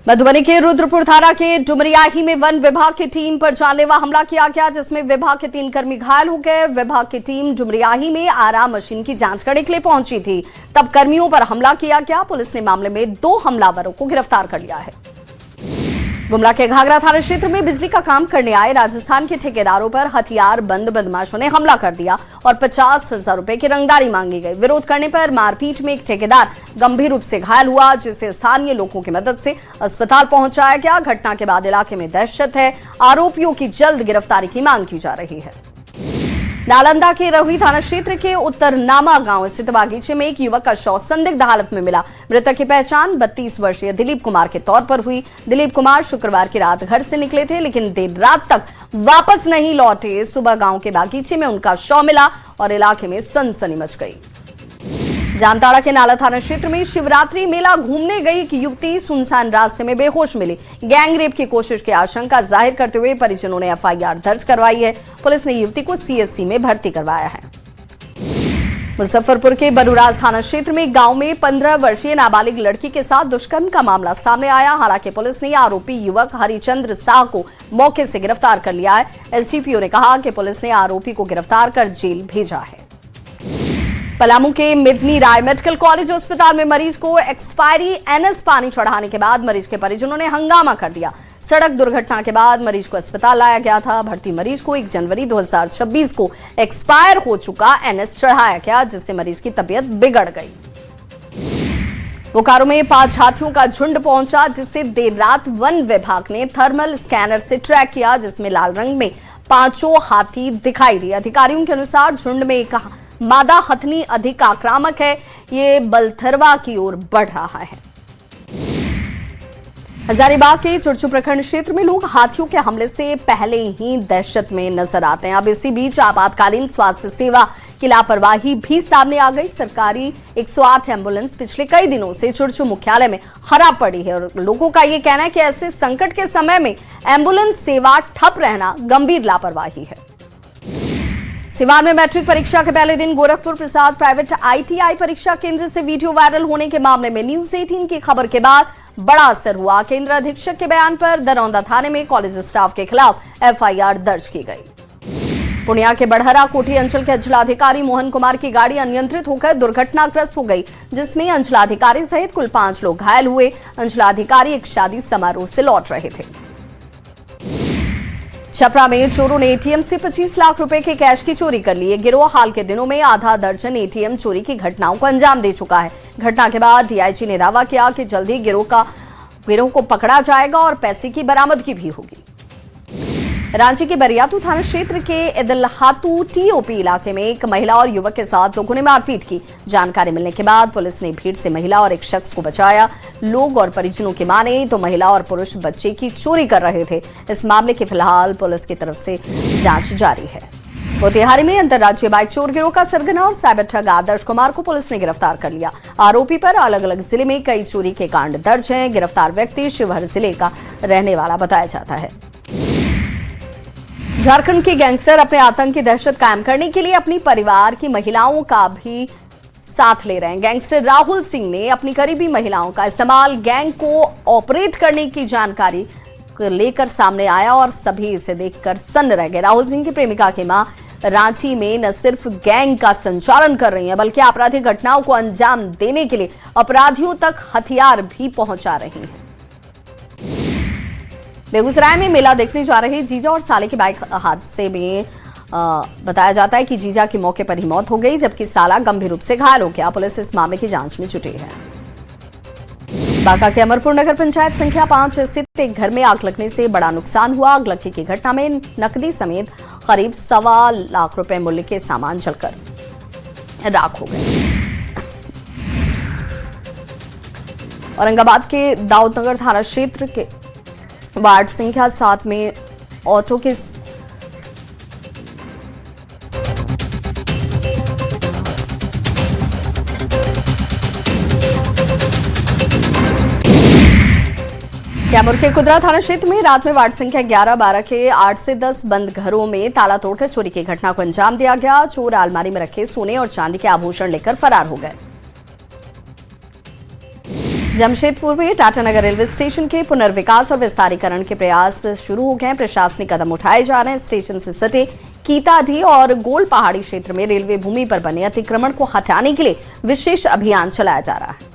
मधुबनी के रुद्रपुर थाना के डुमरियाही में वन विभाग की टीम पर जानलेवा हमला किया गया, जिसमें विभाग के 3 कर्मी घायल हो गए। विभाग की टीम डुमरियाही में आराम मशीन की जांच करने के लिए पहुंची थी, तब कर्मियों पर हमला किया गया। पुलिस ने मामले में 2 हमलावरों को गिरफ्तार कर लिया है। गुमला के घाघरा थाना क्षेत्र में बिजली का काम करने आए राजस्थान के ठेकेदारों पर हथियार बंद बदमाशों ने हमला कर दिया और 50,000 रुपए की रंगदारी मांगी गई। विरोध करने पर मारपीट में एक ठेकेदार गंभीर रूप से घायल हुआ, जिसे स्थानीय लोगों की मदद से अस्पताल पहुंचाया गया। घटना के बाद इलाके में दहशत है। आरोपियों की जल्द गिरफ्तारी की मांग की जा रही है। नालंदा के रहुई थाना क्षेत्र के उत्तरनामा गांव स्थित बागीचे में एक युवक का शव संदिग्ध हालत में मिला। मृतक की पहचान 32 वर्षीय दिलीप कुमार के तौर पर हुई। दिलीप कुमार शुक्रवार की रात घर से निकले थे, लेकिन देर रात तक वापस नहीं लौटे। सुबह गांव के बागीचे में उनका शव मिला और इलाके में सनसनी मच गई। जामताड़ा के नाला थाना क्षेत्र में शिवरात्रि मेला घूमने गई एक युवती सुनसान रास्ते में बेहोश मिली। गैंगरेप की कोशिश की आशंका जाहिर करते हुए परिजनों ने एफआईआर दर्ज करवाई है। पुलिस ने युवती को सीएससी में भर्ती करवाया है। मुजफ्फरपुर के बरूराज थाना क्षेत्र में गांव में 15 वर्षीय नाबालिग लड़की के साथ दुष्कर्म का मामला सामने आया। हालांकि पुलिस ने आरोपी युवक हरिचंद्र शाह को मौके से गिरफ्तार कर लिया है। एसडीपीओ ने कहा कि पुलिस ने आरोपी को गिरफ्तार कर जेल भेजा है। पलामू के मिडनी राय मेडिकल कॉलेज अस्पताल में मरीज को एक्सपायरी एनएस पानी चढ़ाने के बाद मरीज के परिजनों ने हंगामा कर दिया। सड़क दुर्घटना के बाद मरीज को अस्पताल लाया गया था। भर्ती मरीज को 1 जनवरी 2026 को एक्सपायर हो चुका एनएस चढ़ाया गया, जिससे मरीज की तबीयत बिगड़ गई। बोकारो में 5 हाथियों का झुंड पहुंचा, जिसे देर रात वन विभाग ने थर्मल स्कैनर से ट्रैक किया, जिसमें लाल रंग में 5 हाथी दिखाई दिए। अधिकारियों के अनुसार झुंड में एक मादा हथनी अधिक आक्रामक है। ये बलथरवा की ओर बढ़ रहा है। हजारीबाग के चुरचू प्रखंड क्षेत्र में लोग हाथियों के हमले से पहले ही दहशत में नजर आते हैं। अब इसी बीच आपातकालीन स्वास्थ्य सेवा की लापरवाही भी सामने आ गई। सरकारी 108 एम्बुलेंस पिछले कई दिनों से चुरचू मुख्यालय में खराब पड़ी है और लोगों का ये कहना है कि ऐसे संकट के समय में एम्बुलेंस सेवा ठप रहना गंभीर लापरवाही है। सिवान में मैट्रिक परीक्षा के पहले दिन गोरखपुर प्रसाद प्राइवेट आईटीआई परीक्षा केंद्र से वीडियो वायरल होने के मामले में न्यूज 18 की खबर के बाद बड़ा असर हुआ। केंद्र अधीक्षक के बयान पर दरौंदा थाने में कॉलेज स्टाफ के खिलाफ एफआईआर दर्ज की गई। पूर्णिया के बड़हरा कोठी अंचल के अंचलाधिकारी मोहन कुमार की गाड़ी अनियंत्रित होकर दुर्घटनाग्रस्त हो गई, जिसमें अंचलाधिकारी सहित कुल 5 लोग घायल हुए। अंचलाधिकारी एक शादी समारोह से लौट रहे थे। छपरा में चोरों ने एटीएम से 25 लाख रुपए के कैश की चोरी कर ली। गिरोह हाल के दिनों में आधा दर्जन एटीएम चोरी की घटनाओं को अंजाम दे चुका है। घटना के बाद डीआईजी ने दावा किया कि जल्द ही गिरोह को पकड़ा जाएगा और पैसे की बरामदगी भी होगी। रांची के बरियातू थाना क्षेत्र के इदलहातू टीओपी इलाके में एक महिला और युवक के साथ लोगों ने मारपीट की। जानकारी मिलने के बाद पुलिस ने भीड़ से महिला और एक शख्स को बचाया। लोग और परिजनों की माने तो महिला और पुरुष बच्चे की चोरी कर रहे थे। इस मामले की फिलहाल पुलिस की तरफ से जांच जारी है। मोतिहारी में अंतर्राज्यीय बाइक चोर गिरोह का सरगना और साइबर ठग आदर्श कुमार को पुलिस ने गिरफ्तार कर लिया। आरोपी पर अलग अलग जिले में कई चोरी के कांड दर्ज हैं। गिरफ्तार व्यक्ति शिवहर जिले का रहने वाला बताया जाता है। झारखंड के गैंगस्टर अपने आतंक की दहशत कायम करने के लिए अपनी परिवार की महिलाओं का भी साथ ले रहे हैं। गैंगस्टर राहुल सिंह ने अपनी करीबी महिलाओं का इस्तेमाल गैंग को ऑपरेट करने की जानकारी लेकर सामने आया और सभी इसे देखकर सन्न रह गए। राहुल सिंह की प्रेमिका की मां रांची में न सिर्फ गैंग का संचालन कर रही हैं, बल्कि आपराधिक घटनाओं को अंजाम देने के लिए अपराधियों तक हथियार भी पहुंचा रही हैं। बेगूसराय में मेला देखने जा रहे जीजा और साले के बाइक हादसे में बताया जाता है कि जीजा की मौके पर ही मौत हो गई, जबकि साला गंभीर रूप से घायल हो गया। पुलिस इस मामले की जांच में जुटी है। बांका के अमरपुर नगर पंचायत संख्या 5 स्थित एक घर में आग लगने से बड़ा नुकसान हुआ। आग लगने की घटना में नकदी समेत करीब 1.25 लाख रुपए मूल्य के सामान जलकर राख हो गए। औरंगाबाद के दाऊदनगर थाना क्षेत्र के वार्ड संख्या 7 में ऑटो के कैमूर के कुदरा थाना क्षेत्र में रात में वार्ड संख्या 11-12 के 8 से 10 बंद घरों में ताला तोड़कर चोरी की घटना को अंजाम दिया गया। चोर अलमारी में रखे सोने और चांदी के आभूषण लेकर फरार हो गए। जमशेदपुर में टाटानगर रेलवे स्टेशन के पुनर्विकास और विस्तारीकरण के प्रयास शुरू हो गए हैं। प्रशासनिक कदम उठाए जा रहे हैं। स्टेशन से सटे कीताडी और गोल पहाड़ी क्षेत्र में रेलवे भूमि पर बने अतिक्रमण को हटाने के लिए विशेष अभियान चलाया जा रहा है।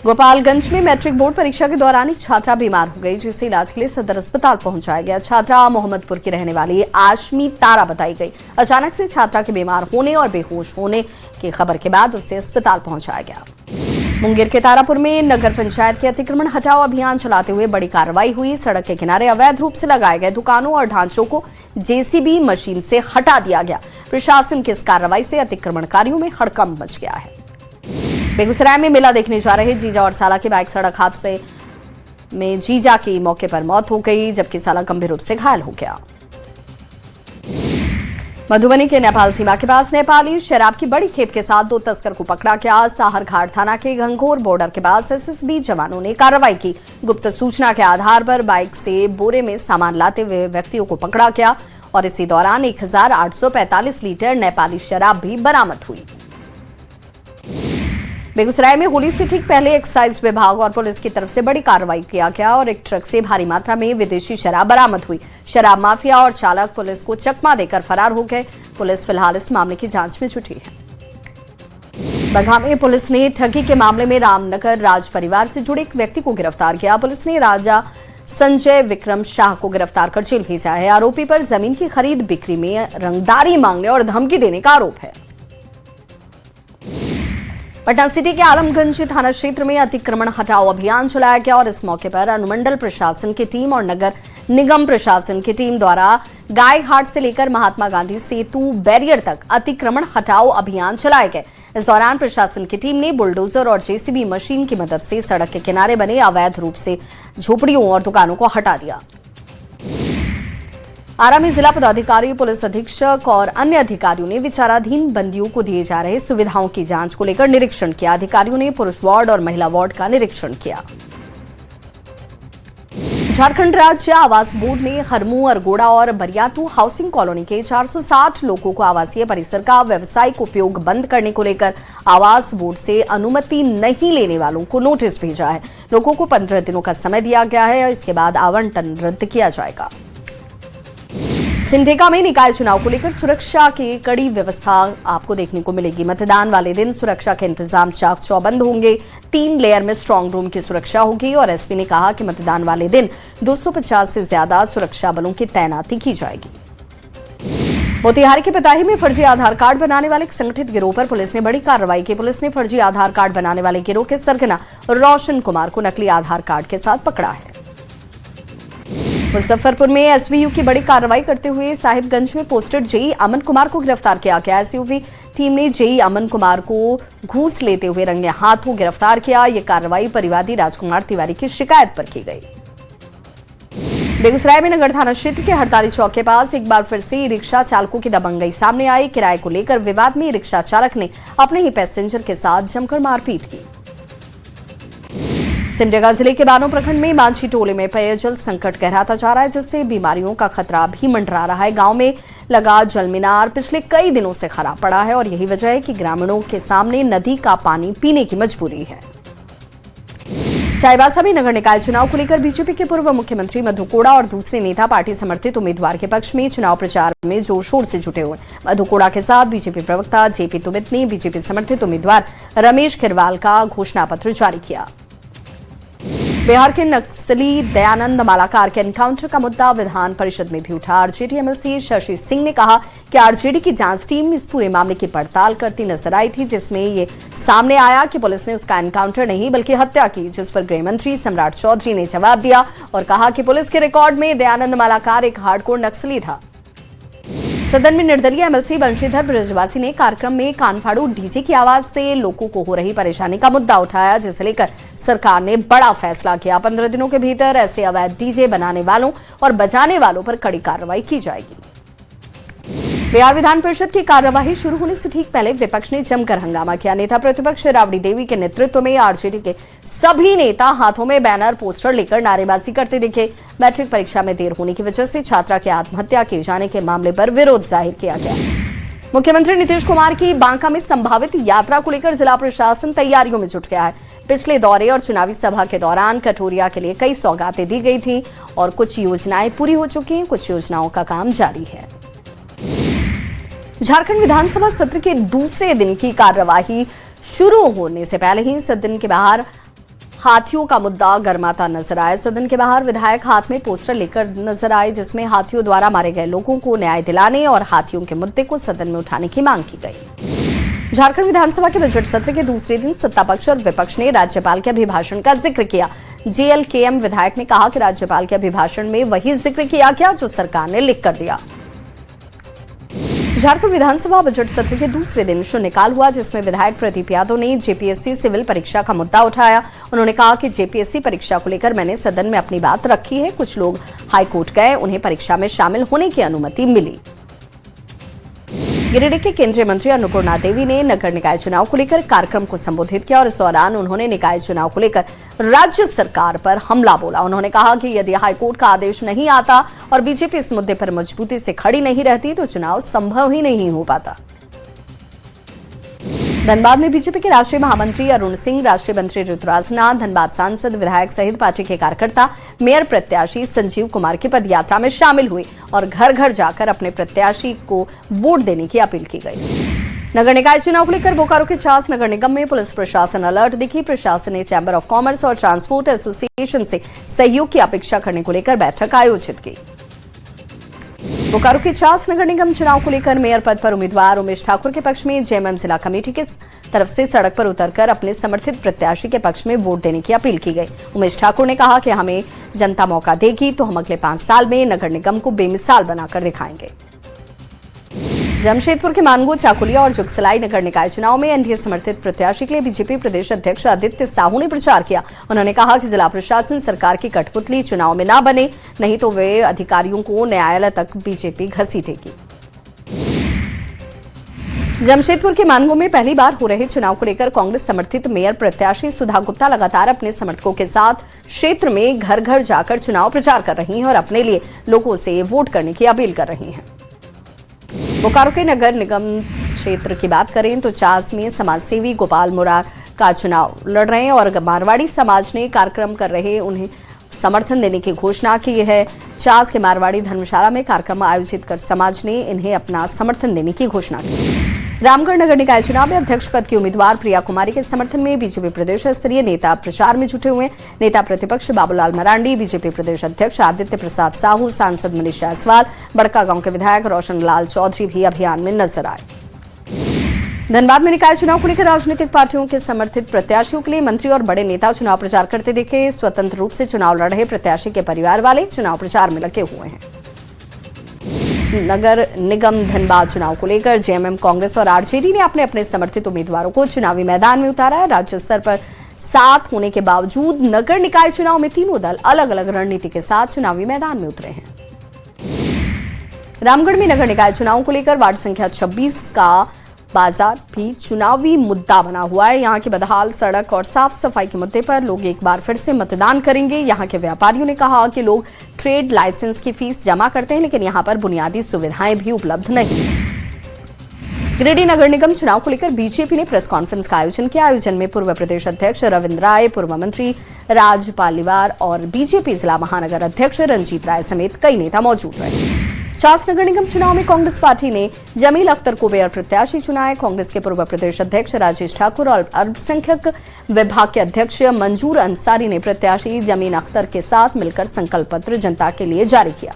गोपालगंज में मैट्रिक बोर्ड परीक्षा के दौरान एक छात्रा बीमार हो गई, जिसे इलाज के लिए सदर अस्पताल पहुंचाया गया। छात्रा मोहम्मदपुर की रहने वाली आशमी तारा बताई गई। अचानक से छात्रा के बीमार होने और बेहोश होने की खबर के बाद उसे अस्पताल पहुंचाया गया। मुंगेर के तारापुर में नगर पंचायत के अतिक्रमण हटाओ अभियान चलाते हुए बड़ी कार्रवाई हुई। सड़क के किनारे अवैध रूप से लगाए गए दुकानों और ढांचों को जेसीबी मशीन से हटा दिया गया। प्रशासन की इस कार्रवाई से अतिक्रमणकारियों में हड़कंप मच गया है। बेगूसराय में मेला देखने जा रहे जीजा और साला की बाइक सड़क हादसे में जीजा की मौके पर मौत हो गई, जबकि साला गंभीर रूप से घायल हो गया। मधुबनी के नेपाल सीमा के पास नेपाली शराब की बड़ी खेप के साथ 2 तस्कर को पकड़ा गया। साहरघाट थाना के घंघोर बॉर्डर के पास एसएसबी जवानों ने कार्रवाई की। गुप्त सूचना के आधार पर बाइक से बोरे में सामान लाते हुए व्यक्तियों को पकड़ा गया और इसी दौरान 1845 लीटर नेपाली शराब भी बरामद हुई। बेगूसराय में होली से ठीक पहले एक्साइज विभाग और पुलिस की तरफ से बड़ी कार्रवाई किया गया और एक ट्रक से भारी मात्रा में विदेशी शराब बरामद हुई। शराब माफिया और चालक पुलिस को चकमा देकर फरार हो गए। पुलिस फिलहाल इस मामले की जांच में जुटी है। बगहा में पुलिस ने ठगी के मामले में रामनगर राज परिवार से जुड़े एक व्यक्ति को गिरफ्तार किया। पुलिस ने राजा संजय विक्रम शाह को गिरफ्तार कर जेल भेजा है। आरोपी पर जमीन की खरीद बिक्री में रंगदारी मांगने और धमकी देने का आरोप है। पटना सिटी के आलमगंज थाना क्षेत्र में अतिक्रमण हटाओ अभियान चलाया गया और इस मौके पर अनुमंडल प्रशासन की टीम और नगर निगम प्रशासन की टीम द्वारा गायघाट से लेकर महात्मा गांधी सेतु बैरियर तक अतिक्रमण हटाओ अभियान चलाए गए। इस दौरान प्रशासन की टीम ने बुलडोजर और जेसीबी मशीन की मदद से सड़क के किनारे बने अवैध रूप से झोपड़ियों और दुकानों को हटा दिया। आरा में जिला पदाधिकारी, पुलिस अधीक्षक और अन्य अधिकारियों ने विचाराधीन बंदियों को दिए जा रहे सुविधाओं की जांच को लेकर निरीक्षण किया। अधिकारियों ने पुरुष वार्ड और महिला वार्ड का निरीक्षण किया। झारखंड राज्य आवास बोर्ड ने हरमू, अरगोड़ा और बरियातू हाउसिंग कॉलोनी के 460 लोगों को आवासीय परिसर का व्यावसायिक उपयोग बंद करने को लेकर आवास बोर्ड से अनुमति नहीं लेने वालों को नोटिस भेजा है। लोगों को 15 दिनों का समय दिया गया है। इसके बाद आवंटन रद्द किया जाएगा। सिमडेगा में निकाय चुनाव को लेकर सुरक्षा की कड़ी व्यवस्था आपको देखने को मिलेगी। मतदान वाले दिन सुरक्षा के इंतजाम चाक चौबंद होंगे। 3 लेयर में स्ट्रांग रूम की सुरक्षा होगी और एसपी ने कहा कि मतदान वाले दिन 250 से ज्यादा सुरक्षा बलों की तैनाती की जाएगी। मोतिहारी के पिताही में फर्जी आधार कार्ड बनाने वाले एक संगठित गिरोह पर पुलिस ने बड़ी कार्रवाई की। पुलिस ने फर्जी आधार कार्ड बनाने वाले गिरोह के सरगना रोशन कुमार को नकली आधार कार्ड के साथ पकड़ा है। मुजफ्फरपुर में एसवीयू की बड़ी कार्रवाई करते हुए साहिबगंज में पोस्टेड जेई अमन कुमार को गिरफ्तार किया गया। एसयूवी टीम ने जेई अमन कुमार को घूस लेते हुए रंगे हाथों गिरफ्तार किया। यह कार्रवाई परिवादी राजकुमार तिवारी की शिकायत पर की गई। बेगूसराय में नगर थाना क्षेत्र के हड़ताली चौक के पास एक बार फिर से रिक्शा चालकों की दबंगई सामने आई। किराए को लेकर विवाद में रिक्शा चालक ने अपने ही पैसेंजर के साथ जमकर मारपीट की। सिमडेगा जिले के बानो प्रखंड में मांझी टोले में पेयजल संकट गहराता जा रहा है, जिससे बीमारियों का खतरा भी मंडरा रहा है। गांव में लगा जल मीनार पिछले कई दिनों से खराब पड़ा है और यही वजह है कि ग्रामीणों के सामने नदी का पानी पीने की मजबूरी है। चाईबासा में नगर निकाय चुनाव को लेकर बीजेपी के पूर्व मुख्यमंत्री मधु कोड़ा और दूसरे नेता पार्टी समर्थित उम्मीदवार के पक्ष में चुनाव प्रचार में जोर शोर से जुटे हुए। मधु कोड़ा के साथ बीजेपी प्रवक्ता जेपी तुबित ने बीजेपी समर्थित उम्मीदवार रमेश खिरवाल का घोषणा पत्र जारी किया। बिहार के नक्सली दयानंद मालाकार के एनकाउंटर का मुद्दा विधान परिषद में भी उठा। आरजेडी एमएलसी शशि सिंह ने कहा कि आरजेडी की जांच टीम इस पूरे मामले की पड़ताल करती नजर आई थी, जिसमें ये सामने आया कि पुलिस ने उसका एनकाउंटर नहीं बल्कि हत्या की, जिस पर गृह मंत्री सम्राट चौधरी ने जवाब दिया और कहा कि पुलिस के रिकॉर्ड में दयानंद मालाकार एक हार्डकोर नक्सली था। सदन में निर्दलीय एमएलसी बंशीधर ब्रजवासी ने कार्यक्रम में कानफाड़ू डीजे की आवाज से लोगों को हो रही परेशानी का मुद्दा उठाया, जिसे लेकर सरकार ने बड़ा फैसला किया। 15 दिनों के भीतर ऐसे अवैध डीजे बनाने वालों और बजाने वालों पर कड़ी कार्रवाई की जाएगी। बिहार विधान परिषद की कार्यवाही शुरू होने से ठीक पहले विपक्ष ने जमकर हंगामा किया। नेता प्रतिपक्ष राबड़ी देवी के नेतृत्व में आरजेडी के सभी नेता हाथों में बैनर पोस्टर लेकर नारेबाजी करते दिखे। मैट्रिक परीक्षा में देर होने की वजह से छात्रा की आत्महत्या किए जाने के मामले पर विरोध जाहिर किया गया। मुख्यमंत्री नीतीश कुमार की बांका में संभावित यात्रा को लेकर जिला प्रशासन तैयारियों में जुट गया है। पिछले दौरे और चुनावी सभा के दौरान कटोरिया के लिए कई सौगातें दी गई थी और कुछ योजनाएं पूरी हो चुकी हैं, कुछ योजनाओं का काम जारी है। झारखंड विधानसभा सत्र के दूसरे दिन की कार्यवाही शुरू होने से पहले ही सदन के बाहर हाथियों का मुद्दा गर्माता नजर आया। सदन के बाहर विधायक हाथ में पोस्टर लेकर नजर आए, जिसमें हाथियों द्वारा मारे गए लोगों को न्याय दिलाने और हाथियों के मुद्दे को सदन में उठाने की मांग की गई। झारखंड विधानसभा के बजट सत्र के दूसरे दिन सत्ता पक्ष और विपक्ष ने राज्यपाल के अभिभाषण का जिक्र किया। जेएलकेएम विधायक ने कहा कि राज्यपाल के अभिभाषण में वही जिक्र किया गया जो सरकार ने लिख कर दिया। झारखंड विधानसभा बजट सत्र के दूसरे दिन शून्यकाल हुआ, जिसमें विधायक प्रदीप यादव ने जेपीएससी सिविल परीक्षा का मुद्दा उठाया। उन्होंने कहा कि जेपीएससी परीक्षा को लेकर मैंने सदन में अपनी बात रखी है। कुछ लोग हाईकोर्ट गए, उन्हें परीक्षा में शामिल होने की अनुमति मिली। गिरिडीह के केंद्रीय मंत्री अन्नपूर्णा देवी ने नगर निकाय चुनाव को लेकर कार्यक्रम को संबोधित किया और इस दौरान उन्होंने निकाय चुनाव को लेकर राज्य सरकार पर हमला बोला। उन्होंने कहा कि यदि हाईकोर्ट का आदेश नहीं आता और बीजेपी इस मुद्दे पर मजबूती से खड़ी नहीं रहती तो चुनाव संभव ही नहीं हो पाता। धनबाद में बीजेपी के राष्ट्रीय महामंत्री अरुण सिंह, राष्ट्रीय मंत्री ऋतुराज नाथ, धनबाद सांसद, विधायक सहित पार्टी के कार्यकर्ता मेयर प्रत्याशी संजीव कुमार की पदयात्रा में शामिल हुए और घर घर जाकर अपने प्रत्याशी को वोट देने की अपील की गई। नगर निकाय चुनाव को लेकर बोकारो के चास नगर निगम में पुलिस प्रशासन अलर्ट दिखी। प्रशासन ने चैंबर ऑफ कॉमर्स और ट्रांसपोर्ट एसोसिएशन से सहयोग की अपेक्षा करने को लेकर बैठक आयोजित की। बोकारो के चास नगर निगम चुनाव को लेकर मेयर पद पर उम्मीदवार उमेश ठाकुर के पक्ष में जेएमएम जिला कमेटी की तरफ से सड़क पर उतरकर अपने समर्थित प्रत्याशी के पक्ष में वोट देने की अपील की गई। उमेश ठाकुर ने कहा कि हमें जनता मौका देगी तो हम अगले 5 साल में नगर निगम को बेमिसाल बनाकर दिखाएंगे। जमशेदपुर के मानगो, चाकुलिया और जुगसलाई नगर निकाय चुनाव में एनडीए समर्थित प्रत्याशी के लिए बीजेपी प्रदेश अध्यक्ष आदित्य साहू ने प्रचार किया। उन्होंने कहा कि जिला प्रशासन सरकार की कठपुतली चुनाव में ना बने, नहीं तो वे अधिकारियों को न्यायालय तक बीजेपी घसीटेगी। जमशेदपुर के मानगो में पहली बार हो रहे चुनाव को लेकर कांग्रेस समर्थित मेयर प्रत्याशी सुधा गुप्ता लगातार अपने समर्थकों के साथ क्षेत्र में घर घर जाकर चुनाव प्रचार कर रही हैं और अपने लिए लोगों से वोट करने की अपील कर रही हैं। बोकारो के नगर निगम क्षेत्र की बात करें तो चास में समाजसेवी गोपाल मुरार का चुनाव लड़ रहे हैं और मारवाड़ी समाज ने कार्यक्रम कर रहे उन्हें समर्थन देने की घोषणा की है। चास के मारवाड़ी धर्मशाला में कार्यक्रम आयोजित कर समाज ने इन्हें अपना समर्थन देने की घोषणा की। रामगढ़ नगर निकाय चुनाव में अध्यक्ष पद की उम्मीदवार प्रिया कुमारी के समर्थन में बीजेपी प्रदेश स्तरीय नेता प्रचार में जुटे हुए। नेता प्रतिपक्ष बाबूलाल मरांडी, बीजेपी प्रदेश अध्यक्ष आदित्य प्रसाद साहू, सांसद मनीष जायसवाल, बड़का गांव के विधायक रोशन लाल चौधरी भी अभियान में नजर आए। धनबाद में निकाय चुनाव को लेकर राजनीतिक पार्टियों के समर्थित प्रत्याशियों के लिए मंत्री और बड़े नेता चुनाव प्रचार करते दिखे। स्वतंत्र रूप से चुनाव लड़ रहे प्रत्याशी के परिवार वाले चुनाव प्रचार में लगे हुए हैं। नगर निगम धनबाद चुनाव को लेकर जेएमएम, कांग्रेस और आरजेडी ने अपने अपने समर्थित उम्मीदवारों को चुनावी मैदान में उतारा है। राज्य स्तर पर 7 होने के बावजूद नगर निकाय चुनाव में तीनों दल अलग अलग रणनीति के साथ चुनावी मैदान में उतरे हैं। रामगढ़ में नगर निकाय चुनाव को लेकर वार्ड संख्या 26 का बाजार भी चुनावी मुद्दा बना हुआ है। यहाँ की बदहाल सड़क और साफ सफाई के मुद्दे पर लोग एक बार फिर से मतदान करेंगे। यहाँ के व्यापारियों ने कहा कि लोग ट्रेड लाइसेंस की फीस जमा करते हैं, लेकिन यहाँ पर बुनियादी सुविधाएं भी उपलब्ध नहीं। गिरिडीह नगर निगम चुनाव को लेकर बीजेपी ने प्रेस कॉन्फ्रेंस का आयोजन किया। आयोजन में पूर्व प्रदेश अध्यक्ष रविंद्र राय, पूर्व मंत्री राज पालीवार और बीजेपी जिला महानगर अध्यक्ष रंजीत राय समेत कई नेता मौजूद रहे। चास नगर निगम चुनाव में कांग्रेस पार्टी ने जमील अख्तर को मेयर प्रत्याशी चुना है। कांग्रेस के पूर्व प्रदेश अध्यक्ष राजेश ठाकुर और अल्पसंख्यक विभाग के अध्यक्ष मंजूर अंसारी ने प्रत्याशी जमील अख्तर के साथ मिलकर संकल्प पत्र जनता के लिए जारी किया।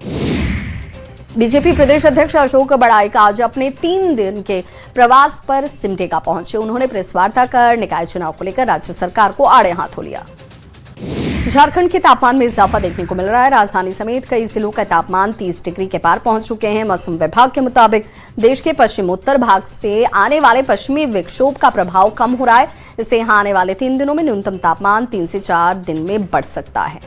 बीजेपी प्रदेश अध्यक्ष अशोक बड़ाइक आज अपने 3 दिन के प्रवास पर सिमडेगा पहुंचे। उन्होंने प्रेस वार्ता कर निकाय चुनाव को लेकर राज्य सरकार को आड़े हाथों लिया। झारखंड के तापमान में इजाफा देखने को मिल रहा है। राजधानी समेत कई जिलों का तापमान 30 डिग्री के पार पहुंच चुके हैं। मौसम विभाग के मुताबिक देश के पश्चिमोत्तर भाग से आने वाले पश्चिमी विक्षोभ का प्रभाव कम हो रहा है। इससे यहां आने वाले 3 दिनों में न्यूनतम तापमान 3 से 4 दिन में बढ़ सकता है।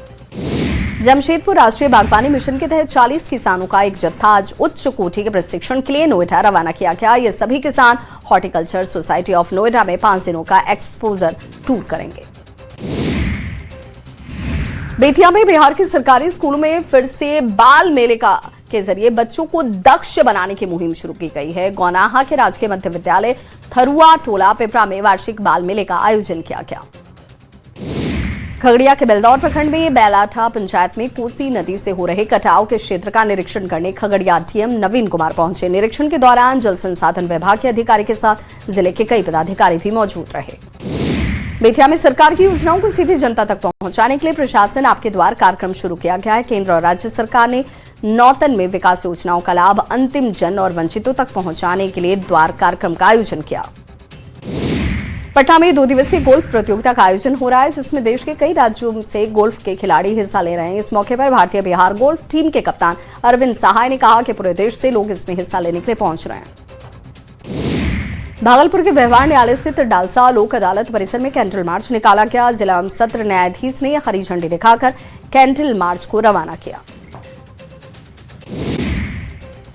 जमशेदपुर राष्ट्रीय बागवानी मिशन के तहत 40 किसानों का एक जत्था आज उच्च कोटि के प्रशिक्षण के लिए नोएडा रवाना किया गया। ये सभी किसान हॉर्टिकल्चर सोसाइटी ऑफ नोएडा में 5 दिनों का एक्सपोजर टूर करेंगे। बेतिया में बिहार के सरकारी स्कूलों में फिर से बाल मेले के जरिए बच्चों को दक्ष बनाने की मुहिम शुरू की गई है। गौनाहा के राजकीय मध्य विद्यालय थरुआ टोला पिपरा में वार्षिक बाल मेले का आयोजन किया गया। खगड़िया के बेलदौर प्रखंड में बैलाठा पंचायत में कोसी नदी से हो रहे कटाव के क्षेत्र का निरीक्षण करने खगड़िया डीएम नवीन कुमार पहुंचे। निरीक्षण के दौरान जल संसाधन विभाग के अधिकारी के साथ जिले के कई पदाधिकारी भी मौजूद रहे। बेतिया में सरकार की योजनाओं को सीधे जनता तक पहुंचाने के लिए प्रशासन आपके द्वार कार्यक्रम शुरू किया गया है। केंद्र और राज्य सरकार ने नौतन में विकास योजनाओं का लाभ अंतिम जन और वंचितों तक पहुंचाने के लिए द्वार कार्यक्रम का आयोजन किया। पटना में 2 दिवसीय गोल्फ प्रतियोगिता का आयोजन हो रहा है, जिसमें देश के कई राज्यों से गोल्फ के खिलाड़ी हिस्सा ले रहे हैं। इस मौके पर भारतीय बिहार गोल्फ टीम के कप्तान अरविंद सहाय ने कहा कि पूरे देश से लोग इसमें हिस्सा लेने के लिए पहुंच रहे हैं। भागलपुर के व्यवहार न्यायालय स्थित डालसा लोक अदालत परिसर में कैंडल मार्च निकाला गया। जिला सत्र न्यायाधीश ने हरी झंडी दिखाकर कैंडल मार्च को रवाना किया।